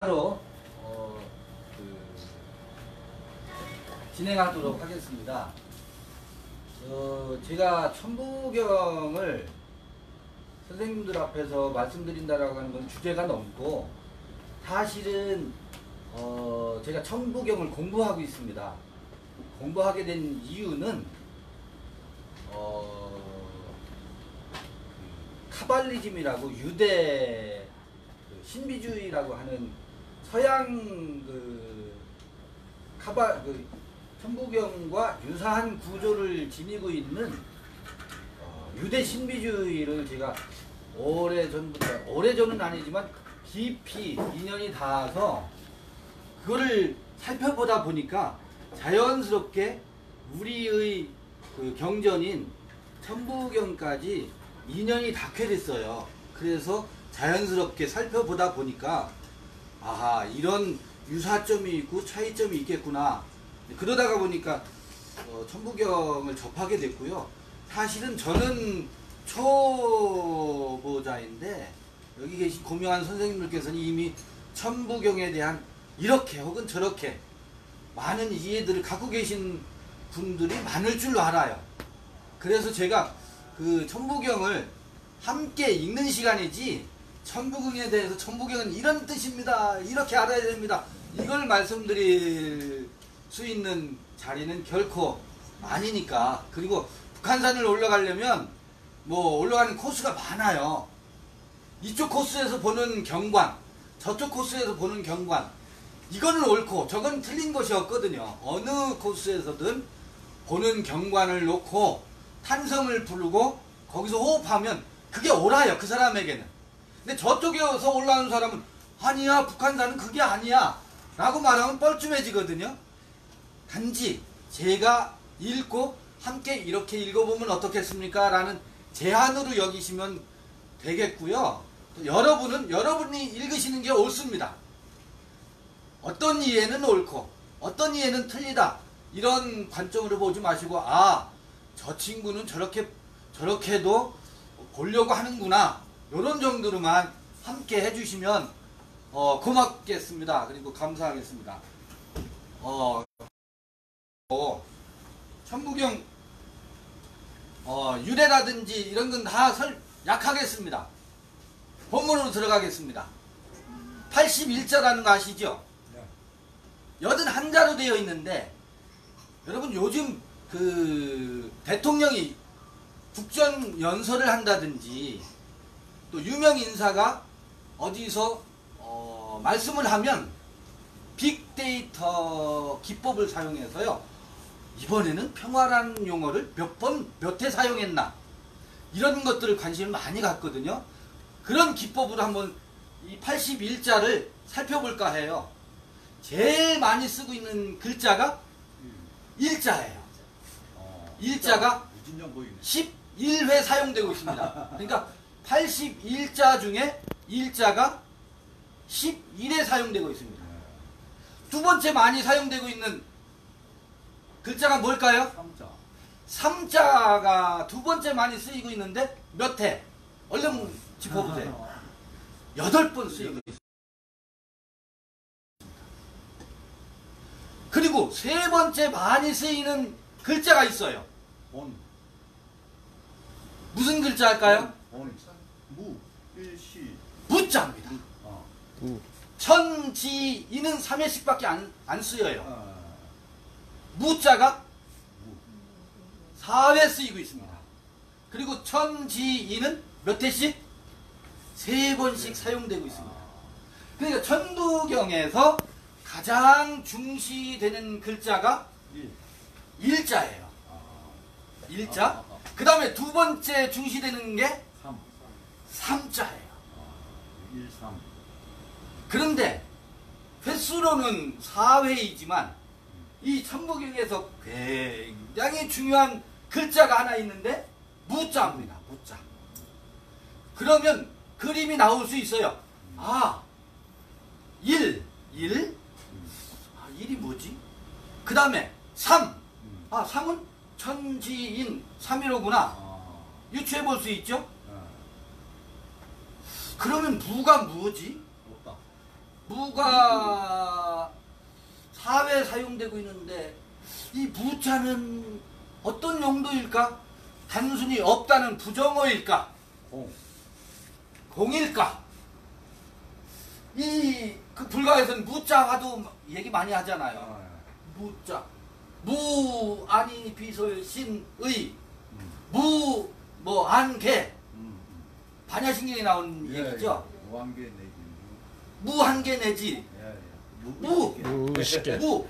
바로 진행하도록 하겠습니다. 제가 천부경을 선생님들 앞에서 말씀드린다라고 하는 건 주제가 넘고, 사실은 제가 천부경을 공부하고 있습니다. 공부하게 된 이유는 카발리즘이라고 유대 신비주의라고 하는 서양 천부경과 유사한 구조를 지니고 있는 유대 신비주의를 제가 오래전부터, 오래전은 아니지만 깊이 인연이 닿아서 그거를 살펴보다 보니까 자연스럽게 우리의 경전인 천부경까지 인연이 닿게 됐어요. 그래서 자연스럽게 살펴보다 보니까 아하, 이런 유사점이 있고 차이점이 있겠구나. 그러다가 보니까 천부경을 접하게 됐고요. 사실은 저는 초보자인데 여기 계신 고명한 선생님들께서는 이미 천부경에 대한 이렇게 혹은 저렇게 많은 이해들을 갖고 계신 분들이 많을 줄로 알아요. 그래서 제가 그 천부경을 함께 읽는 시간이지, 천부경에 대해서 천부경은 이런 뜻입니다, 이렇게 알아야 됩니다, 이걸 말씀드릴 수 있는 자리는 결코 아니니까. 그리고 북한산을 올라가려면 뭐 올라가는 코스가 많아요. 이쪽 코스에서 보는 경관, 저쪽 코스에서 보는 경관, 이거는 옳고 저건 틀린 것이 없거든요. 어느 코스에서든 보는 경관을 놓고 탄성을 부르고 거기서 호흡하면 그게 옳아요, 그 사람에게는. 근데 저쪽에서 올라오는 사람은 아니야, 북한산은 그게 아니야 라고 말하면 뻘쭘해지거든요. 단지 제가 읽고 함께 이렇게 읽어보면 어떻겠습니까? 라는 제안으로 여기시면 되겠고요. 또 여러분이 읽으시는 게 옳습니다. 어떤 이해는 옳고 어떤 이해는 틀리다, 이런 관점으로 보지 마시고, 아, 저 친구는 저렇게도 보려고 하는구나, 이런 정도로만 함께 해주시면 고맙겠습니다. 그리고 감사하겠습니다. 천부경 유래라든지 이런 건 다 약하겠습니다. 본문으로 들어가겠습니다. 81자라는 거 아시죠? 81자로 되어 있는데, 여러분 요즘 대통령이 국정연설을 한다든지 또 유명 인사가 어디서 말씀을 하면 빅데이터 기법을 사용해서요, 이번에는 평화라는 용어를 몇 회 사용했나, 이런 것들을 관심을 많이 갖거든요. 그런 기법으로 한번 이 81자를 살펴볼까 해요. 제일 많이 쓰고 있는 글자가 일자예요. 일자가 11회 사용되고 있습니다. 그러니까 81자 중에 일자가 11회 사용되고 있습니다. 두 번째 많이 사용되고 있는 글자가 뭘까요? 3자가 두 번째 많이 쓰이고 있는데 몇 회? 얼른 짚어보세요. 8번 쓰이고 있습니다. 그리고 세 번째 많이 쓰이는 글자가 있어요. 무슨 글자일까요? 무자입니다. 천지이는 3회씩밖에 안 쓰여요. 무자가 4회 쓰이고 있습니다. 그리고 천지이는 몇 회씩? 3번씩 사용되고 있습니다. 그러니까 천부경에서 가장 중시되는 글자가 일자예요. 일자. 그 다음에 두 번째 중시되는 게 3자예요. 그런데 횟수로는 4회이지만 이 천부경에서 굉장히 중요한 글자가 하나 있는데 무자입니다. 무자. 그러면 그림이 나올 수 있어요. 아, 1. 아, 1이 뭐지? 그 다음에 3. 아, 3은 천지인 315구나. 유추해 볼 수 있죠? 그러면 무가 뭐지? 무가 사회에 사용되고 있는데 이 무자는 어떤 용도일까? 단순히 없다는 부정어일까? 공일까? 그 불가에서는 무자화도 얘기 많이 하잖아요. 무자. 무 아니 비솔 신의 무 뭐 안개 반야신경에 나온 얘기죠. 무한개 내지 무한개 내지 무식계. 무.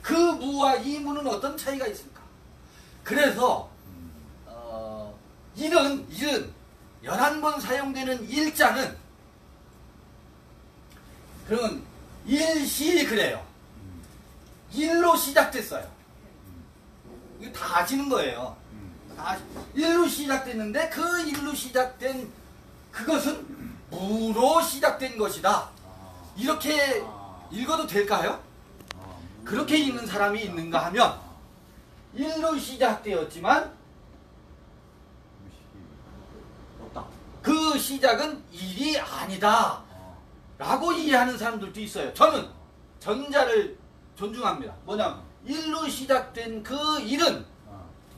그 무와 이 무는 어떤 차이가 있습니까? 그래서 일은 11번 사용되는 일자는 그러면 일시 그래요. 일로 시작됐어요. 이거 다 아시는 거예요. 다 일로 시작됐는데 그 일로 시작된 그것은 무로 시작된 것이다. 이렇게 읽어도 될까요? 그렇게 읽는 사람이 있는가 하면 일로 시작되었지만 그 시작은 일이 아니다 라고 이해하는 사람들도 있어요. 저는 전자를 존중합니다. 뭐냐면 일로 시작된 그 일은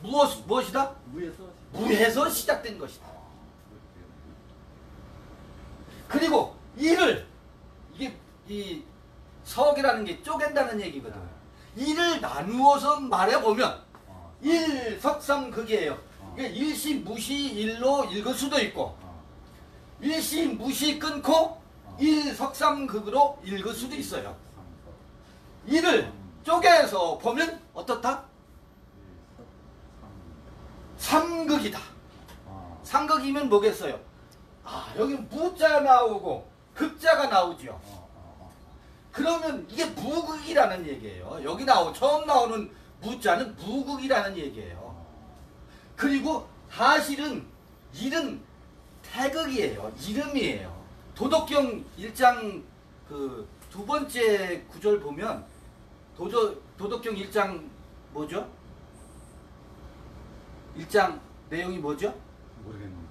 무엇이다? 무에서 시작된 것이다. 그리고 일을 이게 이 석이라는 게 쪼갠다는 얘기거든. 일을 나누어서 말해보면 일석삼극이에요. 이게 일시 무시 일로 읽을 수도 있고 일시 무시 끊고 일석삼극으로 읽을 수도 있어요. 일을 쪼개서 보면 어떻다? 삼극이다. 삼극이면 뭐겠어요? 여기 무자 나오고 극자가 나오죠. 그러면 이게 무극이라는 얘기예요. 여기 처음 나오는 무자는 무극이라는 얘기예요. 그리고 사실은 일은 태극이에요. 이름이에요. 도덕경 1장 그 두 번째 구절 보면 도덕경 1장 뭐죠? 1장 내용이 뭐죠? 모르겠는데.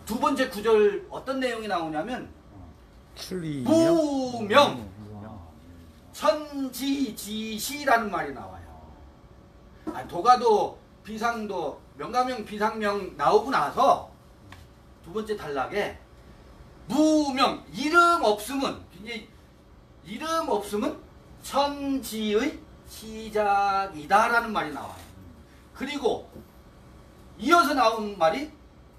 두 번째 구절 어떤 내용이 나오냐면 출리명 무명 천지지시라는 말이 나와요. 도가도 비상도 명가명 비상명 나오고 나서 두 번째 단락에 무명 이름 없음은 천지의 시작이다라는 말이 나와요. 그리고 이어서 나온 말이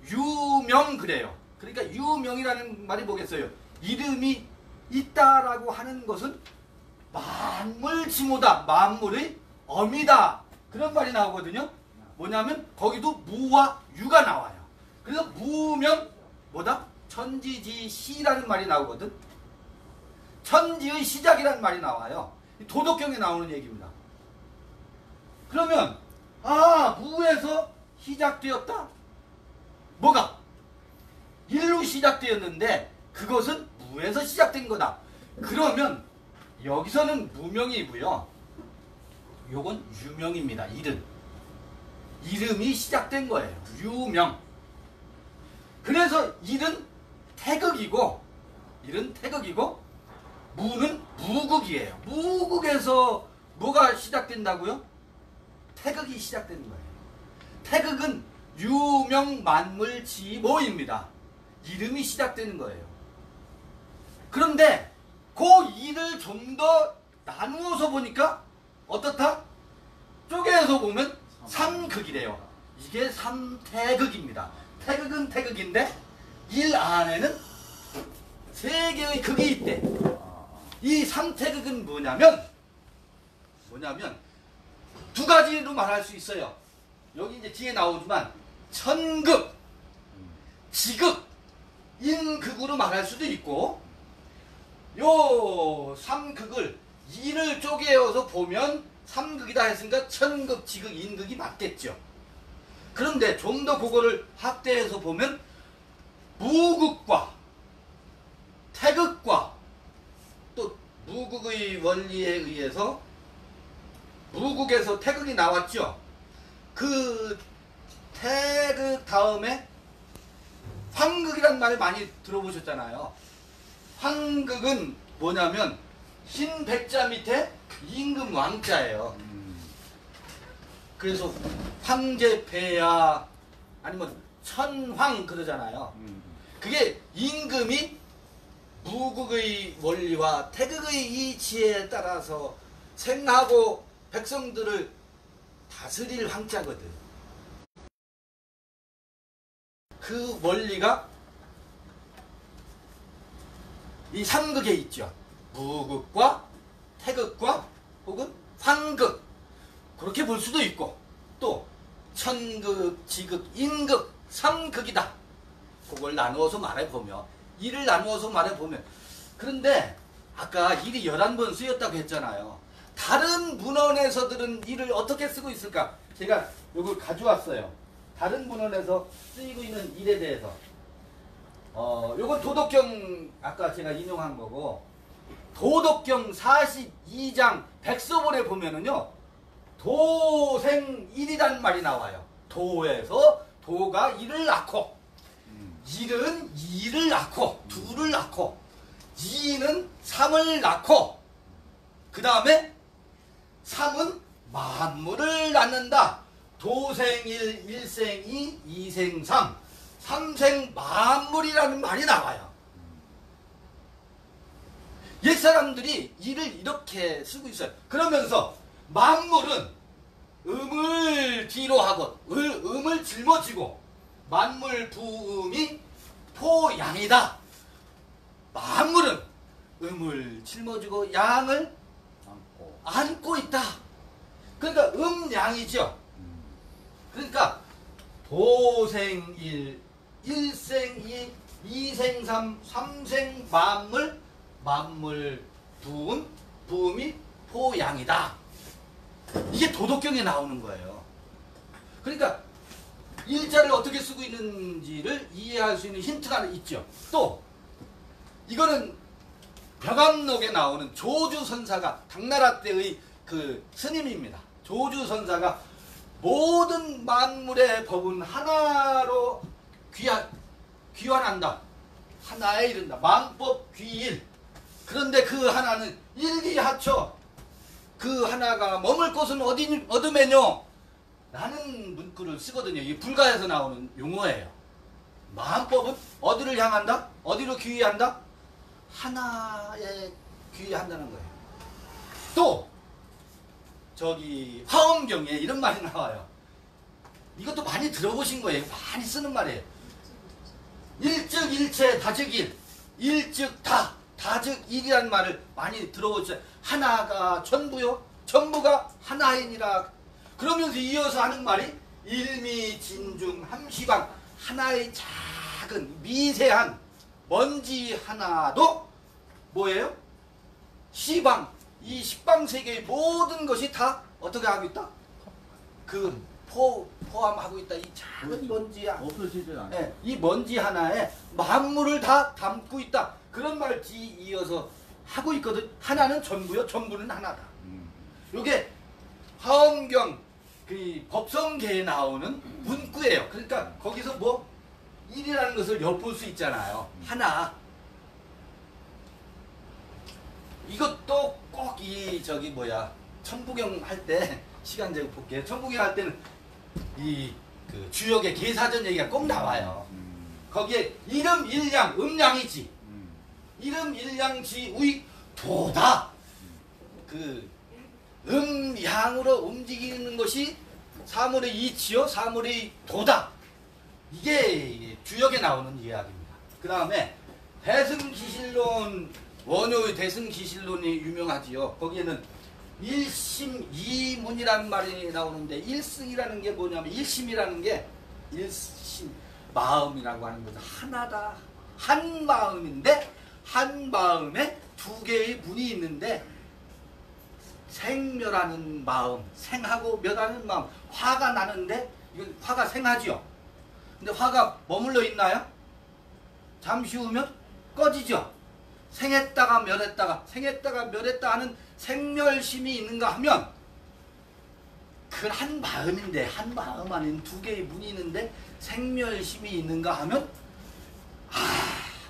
유명 그래요. 그러니까 유명이라는 말이 뭐겠어요? 이름이 있다라고 하는 것은 만물지모다. 만물의 어미다. 그런 말이 나오거든요. 뭐냐면 거기도 무와 유가 나와요. 그래서 무명 뭐다? 천지지시라는 말이 나오거든. 천지의 시작이라는 말이 나와요. 도덕경에 나오는 얘기입니다. 그러면 무에서 시작되었다? 뭐가? 일로 시작되었는데 그것은 무에서 시작된 거다. 그러면 여기서는 무명이고요. 요건 유명입니다. 이름이 시작된 거예요. 유명. 그래서 일은 태극이고 무는 무극이에요. 무극에서 뭐가 시작된다고요? 태극이 시작되는 거예요. 태극은 유명만물지모입니다. 이름이 시작되는 거예요. 그런데 그 일을 좀 더 나누어서 보니까 어떻다? 쪼개서 보면 삼극이래요. 이게 삼태극입니다. 태극은 태극인데 일 안에는 세 개의 극이 있대. 이 삼태극은 뭐냐면 두 가지로 말할 수 있어요. 여기 이제 뒤에 나오지만 천극, 지극, 인극으로 말할 수도 있고 요 삼극을 일을 쪼개어서 보면 삼극이다 했으니까 천극, 지극, 인극이 맞겠죠. 그런데 좀 더 그거를 확대해서 보면 무극과 태극과 또 무극의 원리에 의해서 무극에서 태극이 나왔죠. 그 태극 다음에 황극이란 말 많이 들어보셨잖아요. 황극은 뭐냐면 흰 백자 밑에 임금 왕자예요. 그래서 황제폐야 아니면 천황 그러잖아요. 그게 임금이 무극의 원리와 태극의 이치에 따라서 생하고 백성들을 다스릴 황자거든. 그 원리가 이 삼극에 있죠. 무극과 태극과 혹은 황극 그렇게 볼 수도 있고 또 천극, 지극, 인극, 삼극이다. 그걸 나누어서 말해보면 일을 나누어서 말해보면 그런데 아까 일이 11번 쓰였다고 했잖아요. 다른 문헌에서들은 일을 어떻게 쓰고 있을까? 제가 이걸 가져왔어요. 다른 문헌에서 쓰이고 있는 일에 대해서 요건 도덕경 아까 제가 인용한 거고 도덕경 42장 백서본에 보면은요 도생일이란 말이 나와요. 도에서 도가 일을 낳고 일은 이를 낳고 둘을 낳고 이는 삼을 낳고 그 다음에 삼은 만물을 낳는다. 도생일, 일생이, 이생삼, 삼생 만물이라는 말이 나와요. 옛사람들이 일을 이렇게 쓰고 있어요. 그러면서 만물은 음을 뒤로 하고 음을 짊어지고 만물 부음이 포양이다. 만물은 음을 짊어지고 양을 안고 있다. 그러니까 음양이죠. 그러니까 도생일, 일생이, 이생삼, 삼생 만물, 만물 부음, 부음이 포양이다. 이게 도덕경에 나오는 거예요. 그러니까 일자를 어떻게 쓰고 있는지를 이해할 수 있는 힌트가 있죠. 또 이거는 벽암록에 나오는 조주선사가 당나라 때의 그 스님입니다. 조주선사가 모든 만물의 법은 하나로 귀환한다. 하나에 이른다. 만법 귀일. 그런데 그 하나는 일기하처. 그 하나가 머물 곳은 어디매뇨? 라는 문구를 쓰거든요. 이게 불가에서 나오는 용어예요. 만법은 어디를 향한다? 어디로 귀의한다? 하나에 귀의한다는 거예요. 또 저기 화엄경에 이런 말이 나와요. 이것도 많이 들어보신 거예요. 많이 쓰는 말이에요. 일즉 일체 다즉 일, 일즉 다, 다즉 일이라는 말을 많이 들어보셨어요. 하나가 전부요, 전부가 하나이니라. 그러면서 이어서 하는 말이 일미진중 함시방, 하나의 작은 미세한 먼지 하나도 뭐예요? 시방, 이 식방세계의 모든 것이 다 어떻게 하고 있다? 그 포함하고 있다. 이 작은 먼지 없어지지 않아요. 네, 이 먼지 하나에 만물을 다 담고 있다. 그런 말 이어서 하고 있거든. 하나는 전부요, 전부는 하나다. 요게 화엄경 그 법성계에 나오는 문구예요. 그러니까 거기서 뭐 일이라는 것을 엿볼 수 있잖아요. 하나. 이것도 꼭 이 저기 뭐야 천부경 할 때 시간 제가 볼게요. 천부경 할 때는 이 그 주역의 계사전 얘기가 꼭 나와요. 거기에 이름 일량 음량이지. 이름 일량지 우익 도다. 그 음양으로 움직이는 것이 사물의 이치요, 사물의 도다. 이게 주역에 나오는 이야기입니다. 그 다음에 대승기실론, 원효의 대승기실론이 유명하지요. 거기에는 일심이문이라는 말이 나오는데 일승이라는 게 뭐냐면 일심이라는 게 일심 마음이라고 하는 거죠. 하나다. 한 마음인데 한 마음에 두 개의 문이 있는데 생멸하는 마음, 생하고 멸하는 마음, 화가 나는데 이건 화가 생하죠. 근데 화가 머물러 있나요? 잠시 후면 꺼지죠. 생했다가 멸했다가 생했다가 멸했다 하는 생멸심이 있는가 하면 그 한 마음인데 한 마음 안에 두 개의 문이 있는데 생멸심이 있는가 하면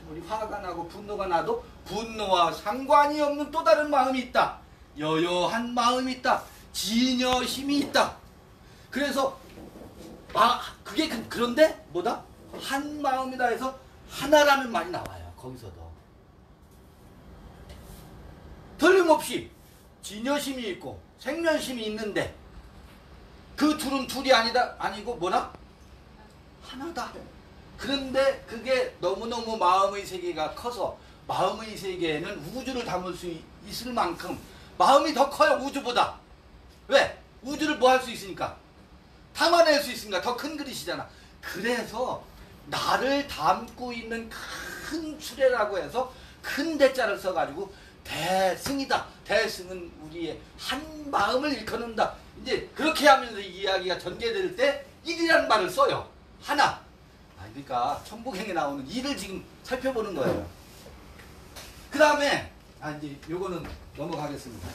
우리 화가 나고 분노가 나도 분노와 상관이 없는 또 다른 마음이 있다. 여여한 마음이 있다. 진여심이 있다. 그래서 그게 그런데 뭐다? 한 마음이다 해서 하나라는 말이 나와요. 거기서도 틀림없이 진여심이 있고 생면심이 있는데 그 둘은 둘이 아니고 뭐나? 하나다. 그런데 그게 너무너무 마음의 세계가 커서 마음의 세계에는 우주를 담을 수 있을 만큼 마음이 더 커요. 우주보다. 왜? 우주를 뭐 할 수 있으니까? 담아낼 수 있으니까. 더 큰 그릇이잖아. 그래서 나를 담고 있는 큰 수레라고 해서 큰 대자를 써가지고 대승이다. 대승은 우리의 한 마음을 일컫는다. 이제 그렇게 하면서 이야기가 전개될 때 일이라는 말을 써요. 하나. 그러니까 천부경에 나오는 일을 지금 살펴보는 거예요. 그 다음에 이제 요거는 넘어가겠습니다.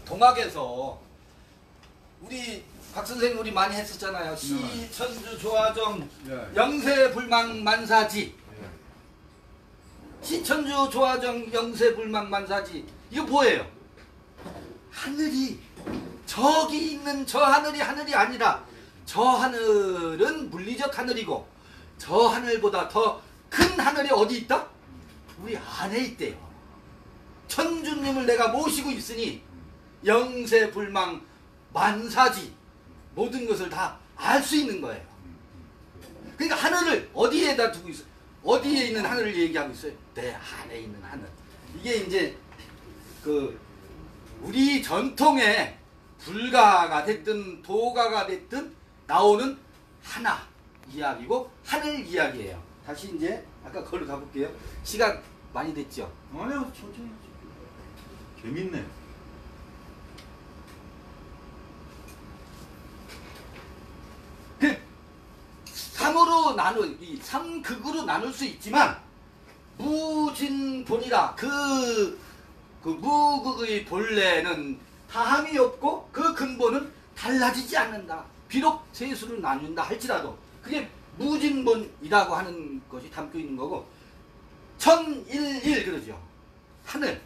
동학에서 우리 박 선생님 우리 많이 했었잖아요. 시, 천주, 조화정, 영세, 불망, 만사지. 시, 천주, 조화정, 영세, 불망, 만사지. 이거 뭐예요? 하늘이 저기 있는 저 하늘이 하늘이 아니라 저 하늘은 물리적 하늘이고 저 하늘보다 더 큰 하늘이 어디 있다? 우리 안에 있대요. 천주님을 내가 모시고 있으니 영세, 불망, 만사지 모든 것을 다 알 수 있는 거예요. 그러니까 하늘을 어디에다 두고 있어요? 어디에 있는 하늘을 얘기하고 있어요? 내 안에 있는 하늘. 이게 이제 우리 전통의 불가가 됐든 도가가 됐든 나오는 하나 이야기고 하늘 이야기예요. 다시 이제 아까 그걸로 가볼게요. 시간 많이 됐죠? 아니요, 천천히. 재밌네. 그 삼으로 이 삼극으로 나눌 수 있지만 무진본이라 그 무극의 본래는 다함이 없고 그 근본은 달라지지 않는다. 비록 세수를 나눈다 할지라도 그게 무진본이라고 하는 것이 담겨 있는 거고 천일일 그러죠. 하늘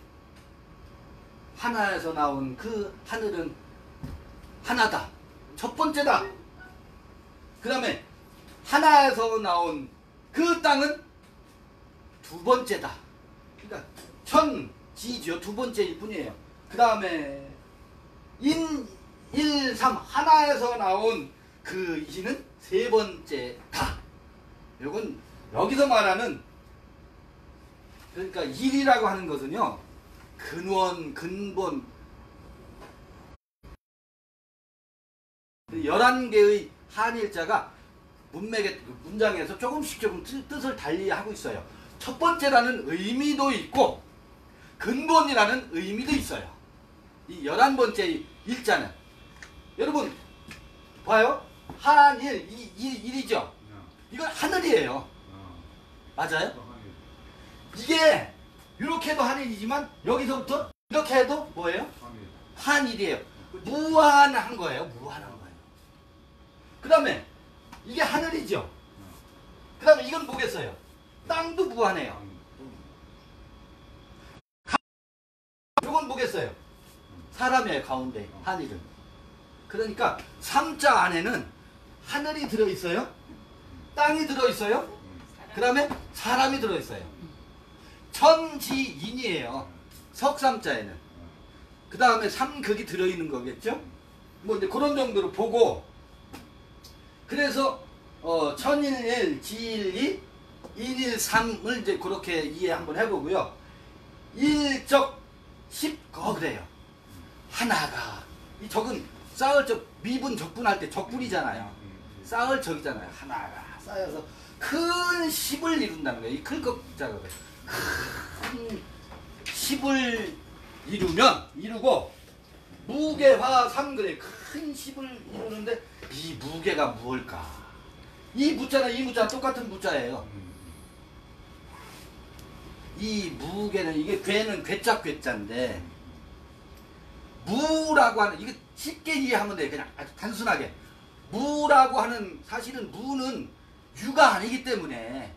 하나에서 나온 그 하늘은 하나다. 첫 번째다. 그 다음에 하나에서 나온 그 땅은 두 번째다. 그러니까 천지죠. 두 번째일 뿐이에요. 그 다음에 인일삼 하나에서 나온 그 이는 세 번째다. 이건 여기서 말하는 그러니까 일이라고 하는 것은요. 근원, 근본 11개의 한일자가 문장에서 조금씩 뜻을 달리하고 있어요. 첫 번째라는 의미도 있고 근본이라는 의미도 있어요. 이 11번째 일자는 여러분 봐요. 한일 일이죠. 이건 하늘이에요. 맞아요? 이게 이렇게 해도 한일이지만 여기서부터 이렇게 해도 뭐예요? 한일이에요. 무한한 거예요. 무한한 거예요. 그 다음에 이게 하늘이죠. 그 다음에 이건 뭐겠어요? 땅도 무한해요. 이건 뭐겠어요? 사람이에요. 가운데 한일은. 그러니까 삼자 안에는 하늘이 들어있어요. 땅이 들어있어요. 그 다음에 사람이 들어있어요. 천지인이에요. 석삼자에는. 그 다음에 삼극이 들어있는 거겠죠. 뭐 이제 그런 정도로 보고 그래서 천일일, 지일이, 일일삼을 이제 그렇게 이해 한번 해보고요. 일적 십거 그래요. 하나가 이 적은 쌓을 적 미분 적분할 때 적분이잖아요. 쌓을 적이잖아요. 하나가 쌓여서 큰 십을 이룬다는 거예요. 이 클것자가 큰 십을 이루고 무게화 삼그래 큰 십을 이루는데 이 무게가 무엇일까? 이 무자나 이 무자 똑같은 무자예요. 이 무게는 이게 괴는 괴짝 괴자인데 무라고 하는 이게 쉽게 이해하면 돼요. 그냥 아주 단순하게 무라고 하는 사실은 무는 유가 아니기 때문에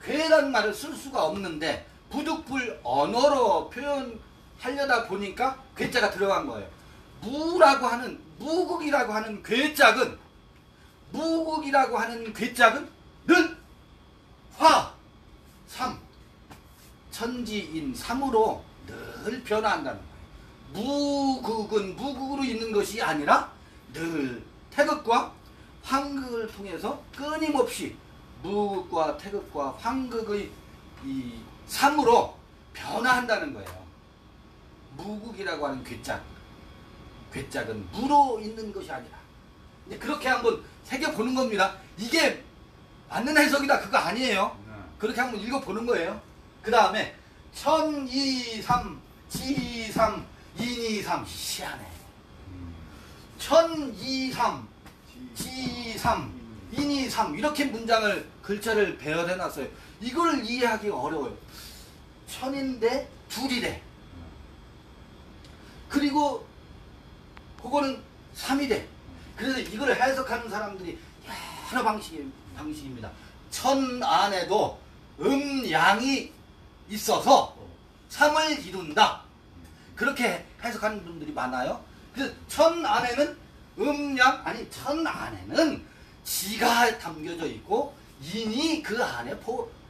괴라는 말을 쓸 수가 없는데 부득불 언어로 표현하려다 보니까 괴자가 들어간 거예요. 무라고 하는 무국이라고 하는 괴짝은 늘 화, 삼, 천지인 삼으로 늘 변화한다는 거예요. 무국은 무국으로 있는 것이 아니라 늘 태극과 환극을 통해서 끊임없이 무극과 태극과 환극의 이 삼으로 변화한다는 거예요. 무국이라고 하는 괴짝은 무로 있는 것이 아니라 이제 그렇게 한번 새겨보는 겁니다. 이게 맞는 해석이다 그거 아니에요. 그렇게 한번 읽어보는 거예요. 그 다음에 천이삼 지삼 인이삼 희한해. 천이삼 지삼 인이삼 이렇게 문장을 글자를 배열해놨어요. 이걸 이해하기 어려워요. 천인데 둘이래. 그리고 그거는 삼이래. 그래서 이걸 해석하는 사람들이 여러 방식입니다. 천 안에도 음양이 있어서 삼을 이룬다. 그렇게 해석하는 분들이 많아요. 그래서 천 안에는 천 안에는 지가 담겨져 있고 인이 그 안에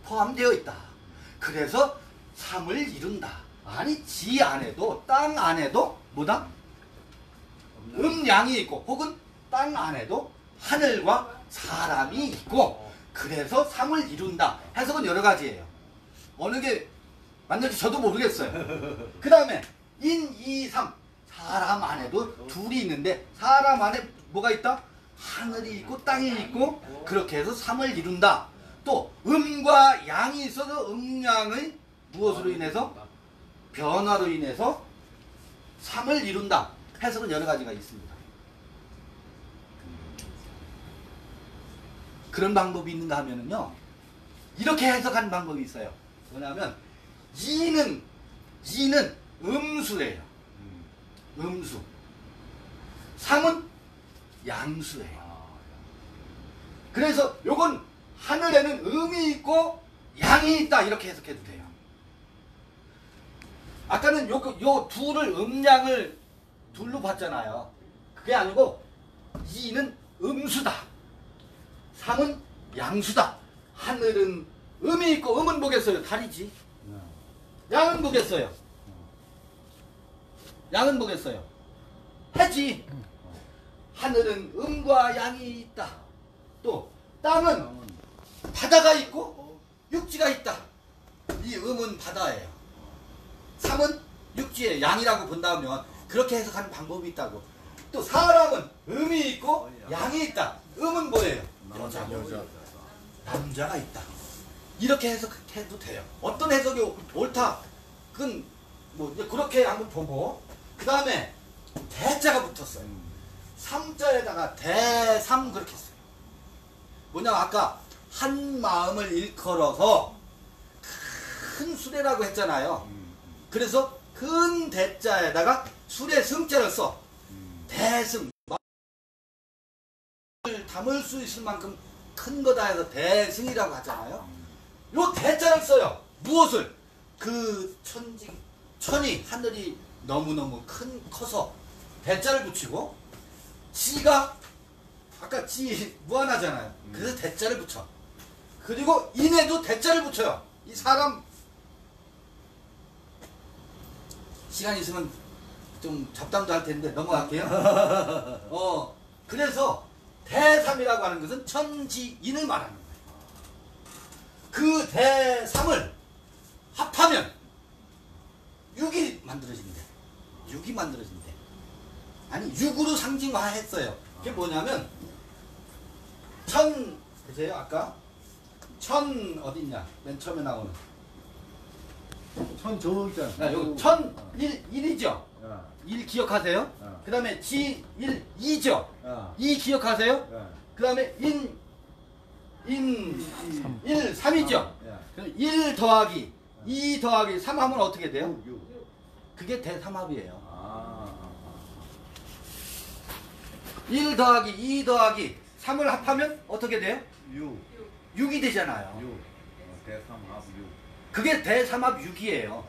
포함되어 있다. 그래서 삼을 이룬다. 아니 지 안에도 땅 안에도 뭐다? 음양이 있고 혹은 땅 안에도 하늘과 사람이 있고 그래서 삼을 이룬다. 해석은 여러 가지예요. 어느 게 맞는지 저도 모르겠어요. 그 다음에 인, 이, 삼 사람 안에도 둘이 있는데 사람 안에 뭐가 있다? 하늘이 있고 땅이 있고 그렇게 해서 삼을 이룬다. 또 음과 양이 있어서 음양의 무엇으로 인해서? 변화로 인해서 삼을 이룬다. 해석은 여러 가지가 있습니다. 그런 방법이 있는가 하면은요, 이렇게 해석하는 방법이 있어요. 뭐냐면 이는 음수예요. 음수. 삼은 양수예요. 그래서 요건 하늘에는 음이 있고 양이 있다 이렇게 해석해도 돼요. 아까는 요 둘을 음양을 둘로 봤잖아요. 그게 아니고 이는 음수다. 삼은 양수다. 하늘은 음이 있고 음은 뭐겠어요? 달이지. 양은 뭐겠어요? 양은 뭐겠어요? 해지. 하늘은 음과 양이 있다. 또 땅은 바다가 있고 육지가 있다. 이 음은 바다예요. 삼은 육지에 양이라고 본다면 그렇게 해석하는 방법이 있다고. 또 사람은 음이 있고 양이 있다. 음은 뭐예요? 여자. 남자가 있다. 이렇게 해석해도 돼요. 어떤 해석이 옳다. 그건 뭐 이제 그렇게 한번 보고 그 다음에 대자가 붙었어요. 삼자에다가 대삼 그렇게 했어요. 뭐냐면 아까 한 마음을 일컬어서 큰 수레라고 했잖아요. 그래서 큰 대자에다가 수레 승자를 써. 대승. 마음을 담을 수 있을 만큼 큰 거다 해서 대승이라고 하잖아요. 요 대자를 써요. 무엇을? 그 천이 하늘이 너무너무 커서 대자를 붙이고 지가 아까 지 무한하잖아요. 그래서 대자를 붙여. 그리고 인에도 대자를 붙여요. 이 사람 시간 있으면 좀 잡담도 할 텐데 넘어갈게요. 그래서 대삼이라고 하는 것은 천지인을 말하는 거예요. 그 대삼을 합하면 6이 만들어진대. 6이 만들어진대. 아니 6으로 상징화했어요. 그게 뭐냐면 보세요. 아까 천 어딨냐? 맨 처음에 나오는 천 저거 있잖아. 여기 천 1이죠? 1 기억하세요? 그 다음에 지 1 2죠? 2 기억하세요? 그 다음에 인 1 3이죠? 그럼 1 더하기 2 더하기 3 하면 어떻게 돼요? 그게 대삼합이에요. 1 더하기 2 더하기 3을 합하면 어떻게 돼요? 6이 되잖아요. 대삼합육. 그게 대삼합육이에요.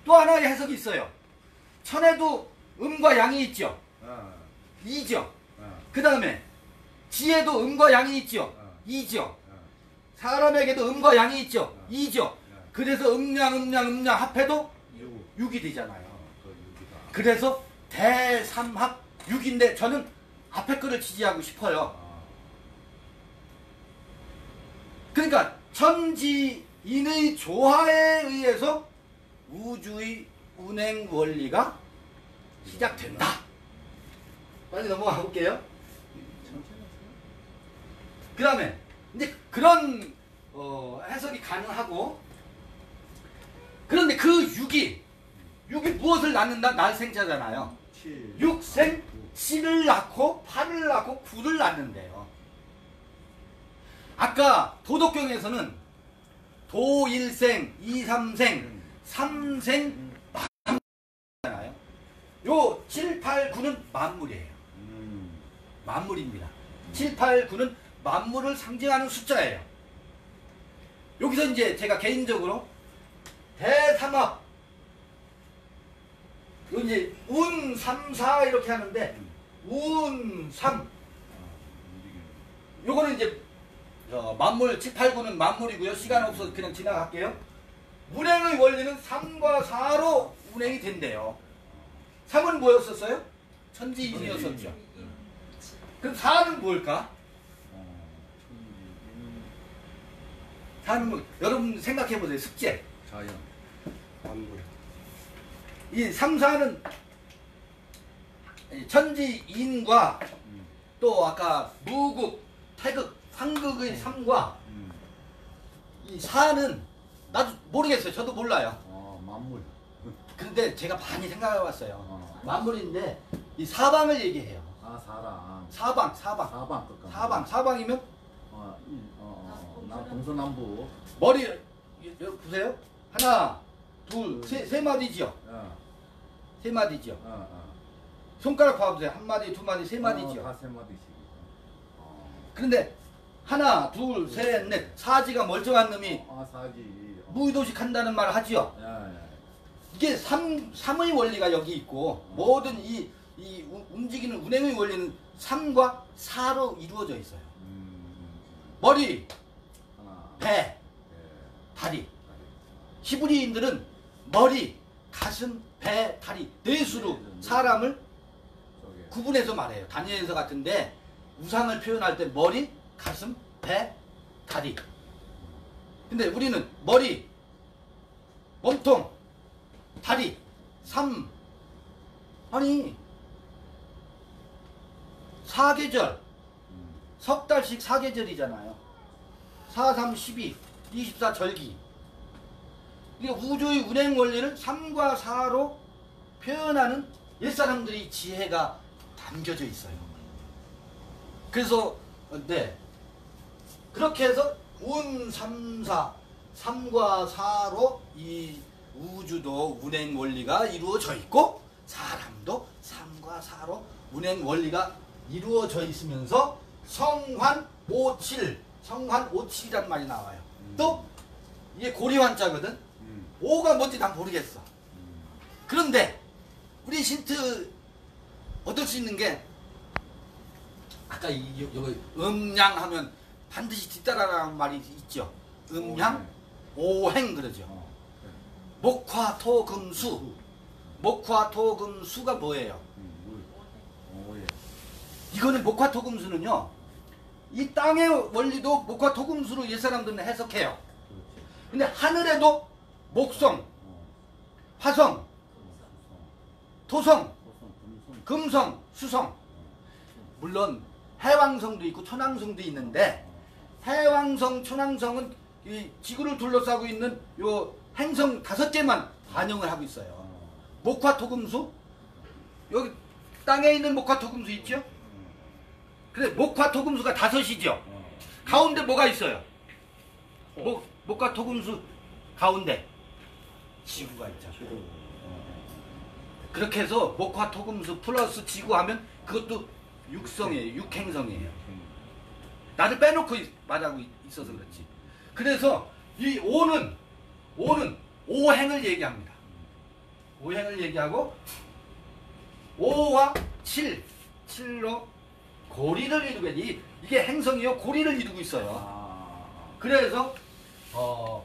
또 하나의 해석이 있어요. 천에도 음과 양이 있죠. 이죠. 그 다음에 지에도 음과 양이 있죠. 이죠. 사람에게도 음과 양이 있죠. 이죠. 그래서 음양 합해도 6이 되잖아요. 그래서 대삼합 6인데 저는 앞에 거를 지지하고 싶어요. 그러니까 천지인의 조화에 의해서 우주의 운행 원리가 시작된다. 빨리 넘어가 볼게요. 그 다음에 이제 그런 해석이 가능하고, 그런데 그 6이 무엇을 낳는다? 날생자잖아요. 6생 7을 낳고 8을 낳고 9를 낳는데요. 아까 도덕경에서는 도 1생, 2, 3생, 3생 잖아요. 요 7, 8, 9는 만물이에요. 만물입니다. 7, 8, 9는 만물을 상징하는 숫자예요. 여기서 이제 제가 개인적으로 대삼합, 요 이제 운, 3, 4 이렇게 하는데 운, 3 요거는 이제 만물 7, 8, 9는 만물이고요. 시간 없어서 그냥 지나갈게요. 운행의 원리는 3과 4로 운행이 된대요. 3은 뭐였었어요? 천지인이었었죠. 그럼 4는 뭘까? 4는 뭐, 여러분 생각해보세요. 숙제. 자연. 만물. 이 3, 4는 천지인과 또 아까 무국, 태극, 상극의 3과 이 4는 나도 모르겠어요. 저도 몰라요. 만물. 근데 제가 많이 생각해봤어요. 만물인데 이 사방을 얘기해요. 사방. 사방이면 동서남북. 머리 여러분 보세요. 하나, 둘, 세 마디지요. 세 마디지요. 손가락 봐보세요. 한 마디, 두 마디, 세 마디지요. 다 세 마디씩. 그런데 하나, 둘, 셋, 넷, 사지가 멀쩡한 놈이 사지. 무의도식 한다는 말을 하지요. 이게 3의 원리가 여기 있고 모든 이 움직이는 운행의 원리는 3과 4로 이루어져 있어요. 머리, 배, 다리. 히브리인들은 머리, 가슴, 배, 다리 네 수로 사람을 구분해서 말해요. 다니엘서 같은데 우상을 표현할 때 머리, 가슴, 배, 다리. 근데 우리는 머리, 몸통, 다리, 3. 아니 4계절 석 달씩 4계절이잖아요. 4, 3, 12, 24절기. 그러니까 우주의 운행 원리를 3과 4로 표현하는 옛사람들의 지혜가 담겨져 있어요. 그래서 네 그렇게 해서 운 3, 4 3과 4로 이 우주도 운행 원리가 이루어져 있고 사람도 3과 4로 운행 원리가 이루어져 있으면서 성환 57 성환 57이라는 말이 나와요. 또 이게 고리환자거든. 5가 뭔지 난 모르겠어. 그런데 우리 힌트 얻을 수 있는 게 아까 여기 음양하면 반드시 뒤따라라는 말이 있죠. 음양 오행 그러죠. 목화토금수. 목화토금수가 뭐예요? 이거는 목화토금수는요. 이 땅의 원리도 목화토금수로 옛사람들은 해석해요. 근데 하늘에도 목성, 화성, 토성, 금성, 수성. 물론 해왕성도 있고 천왕성도 있는데 해왕성, 천왕성은 이 지구를 둘러싸고 있는 요 행성 5개만 반영을 하고 있어요. 목화토금수 여기 땅에 있는 목화토금수 있죠? 그래 목화토금수가 5이죠. 가운데 뭐가 있어요? 목화토금수 가운데 지구가 있죠. 그렇게 해서 목화토금수 플러스 지구 하면 그것도 육성이에요. 육행성이에요. 나를 빼놓고 말하고 있어서 그렇지. 그래서 이 오는 오행을 얘기합니다. 오행을 얘기하고 5와 7로 고리를 이루게 이게 행성이요 고리를 이루고 있어요. 그래서 5,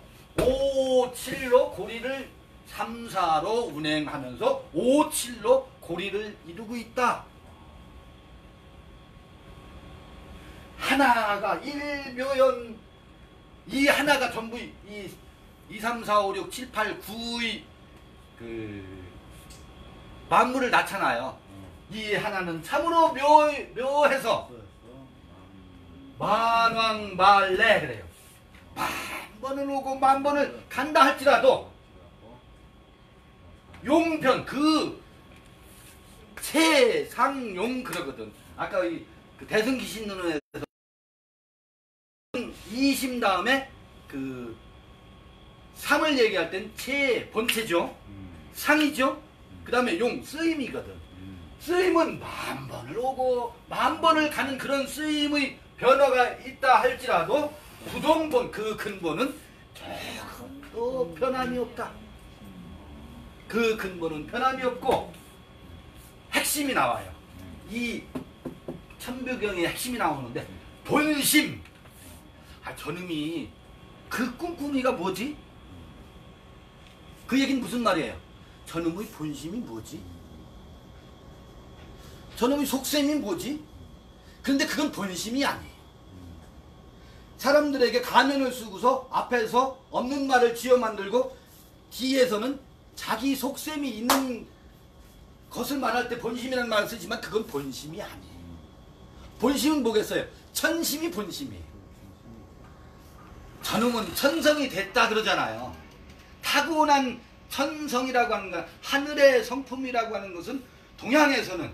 7로 고리를 3, 4로 운행하면서 5, 7로 고리를 이루고 있다. 하나가 일묘연 이 하나가 전부 이 2, 3, 4, 5, 6, 7, 8, 9의 그 만물을 나타나요. 이 하나는 참으로 묘해서 만왕만래 그래요. 만 번을 오고 만 번을 간다 할지라도 용편 그 최상용 그러거든. 아까 그 대승기신론에서 20 다음에 그 3을 얘기할 땐 본체죠. 상이죠. 그 다음에 용 쓰임이거든. 쓰임은 만 번을 오고 만 번을 가는 그런 쓰임의 변화가 있다 할지라도 부동본 그 근본은 조금도 변함이 없다. 그 근본은 변함이 없고 핵심이 나와요. 이 천부경의 핵심이 나오는데 본심. 저놈이 그 꿍꿍이가 뭐지? 그 얘기는 무슨 말이에요? 저놈의 본심이 뭐지? 저놈의 속셈이 뭐지? 그런데 그건 본심이 아니에요. 사람들에게 가면을 쓰고서 앞에서 없는 말을 지어 만들고 뒤에서는 자기 속셈이 있는 것을 말할 때 본심이라는 말을 쓰지만 그건 본심이 아니에요. 본심은 뭐겠어요? 천심이 본심이에요. 저놈은 천성이 됐다 그러잖아요. 타고난 천성이라고 하는 건 하늘의 성품이라고 하는 것은 동양에서는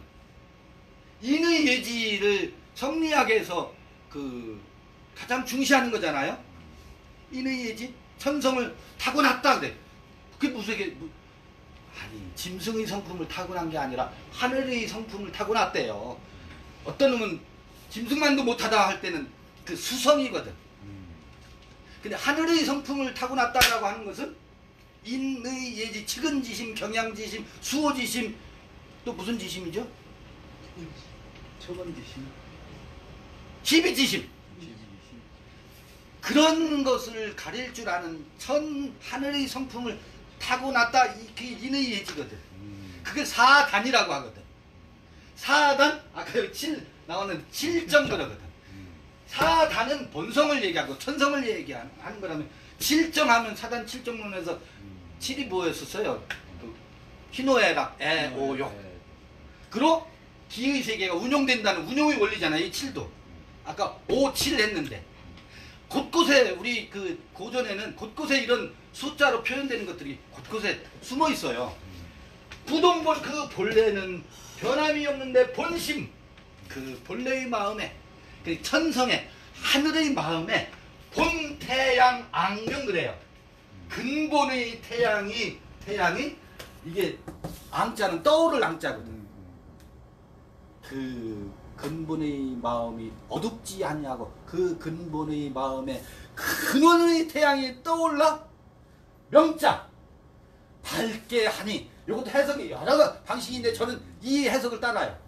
인의 예지를 성리학에 해서 그 가장 중시하는 거잖아요. 인의 예지 천성을 타고났다 그래. 그게 무슨 아니 짐승의 성품을 타고난 게 아니라 하늘의 성품을 타고났대요. 어떤 놈은 짐승만도 못하다 할 때는 그 수성이거든. 근데 하늘의 성품을 타고났다라고 하는 것은 인의 예지, 측은지심, 경양지심, 수호지심, 또 무슨 지심이죠? 천원지심, 지비지심. 그런 것을 가릴 줄 아는 하늘의 성품을 타고났다. 그 인의 예지거든. 그게 사단이라고 하거든. 사단, 아까 여기 7 나오는 7점 그러거든. 사단은 본성을 얘기하고 천성을 얘기하는 거라면 7점 하면 사단 7점론에서 7이 뭐였었어요? 그 희노애락, 애오욕. 그리고 기의 세계가 운용된다는 운용의 원리잖아요. 이 7도. 아까 5, 7 했는데 곳곳에 우리 그 고전에는 곳곳에 이런 숫자로 표현되는 것들이 곳곳에 숨어 있어요. 부동본 그 본래는 변함이 없는데 본심 그 본래의 마음에 그 천성의 하늘의 마음에 본태양 앙명 그래요. 근본의 태양이 이게 앙자는 떠오를 앙자거든. 그 근본의 마음이 어둡지 아니하고 그 근본의 마음에 근원의 태양이 떠올라 명자 밝게 하니. 이것도 해석이 여러 방식인데 저는 이 해석을 따라요.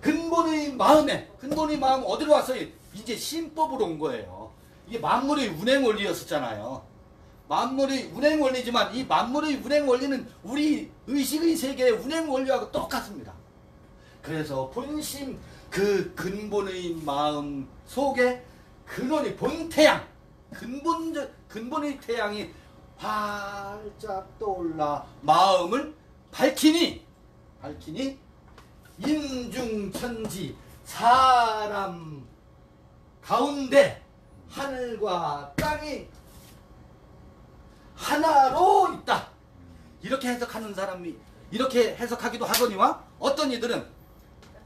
근본의 마음 어디로 왔어요? 이제 신법으로 온 거예요. 이게 만물의 운행 원리였었잖아요. 만물의 운행 원리지만 이 만물의 운행 원리는 우리 의식의 세계의 운행 원리하고 똑같습니다. 그래서 본심 그 근본의 마음 속에 근원이 본태양 근본의 태양이 활짝 떠올라 마음을 밝히니 인중천지 사람 가운데 하늘과 땅이 하나로 있다. 이렇게 해석하는 사람이 이렇게 해석하기도 하거니와 어떤 이들은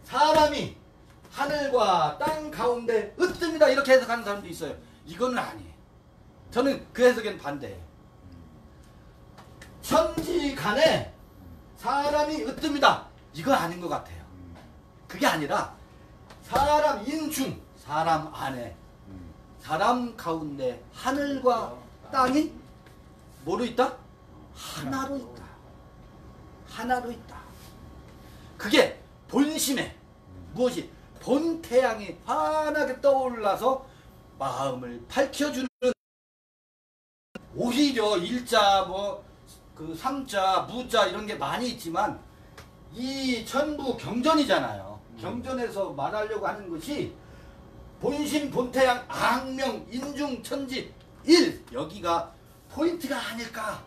사람이 하늘과 땅 가운데 으뜸이다 이렇게 해석하는 사람도 있어요. 이건 아니에요. 저는 그 해석에는 반대예요. 천지간에 사람이 으뜸이다. 이거 아닌 것 같아요. 그게 아니라 사람 인중, 사람 안에 다람 가운데 하늘과 땅이 뭐로 있다? 하나로 있다. 하나로 있다. 그게 본심에 무엇이 본태양이 환하게 떠올라서 마음을 밝혀주는, 오히려 일자 그 삼자 무자 이런 게 많이 있지만 이 전부 경전이잖아요. 경전에서 말하려고 하는 것이 본심 본태양 악명 인중 천지 일, 여기가 포인트가 아닐까,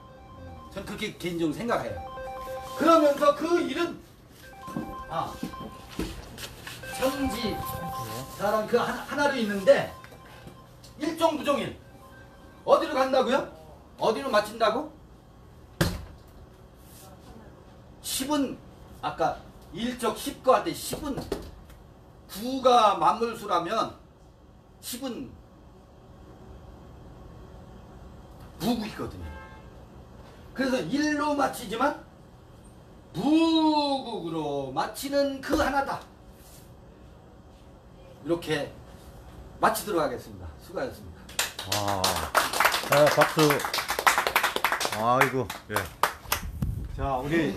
전 그렇게 개인적으로 생각해요. 그러면서 그 일은 천지 사람 그 하나로 있는데 일종부종일 어디로 간다고요? 어디로 마친다고? 10은 아까 일적 10과 할 때 10은 9가 만물수라면 10은 무국이거든요. 그래서 일로 마치지만 무국으로 마치는 그 하나다. 이렇게 마치도록 하겠습니다. 수고하셨습니다. 와, 박수. 아이고, 예. 자, 우리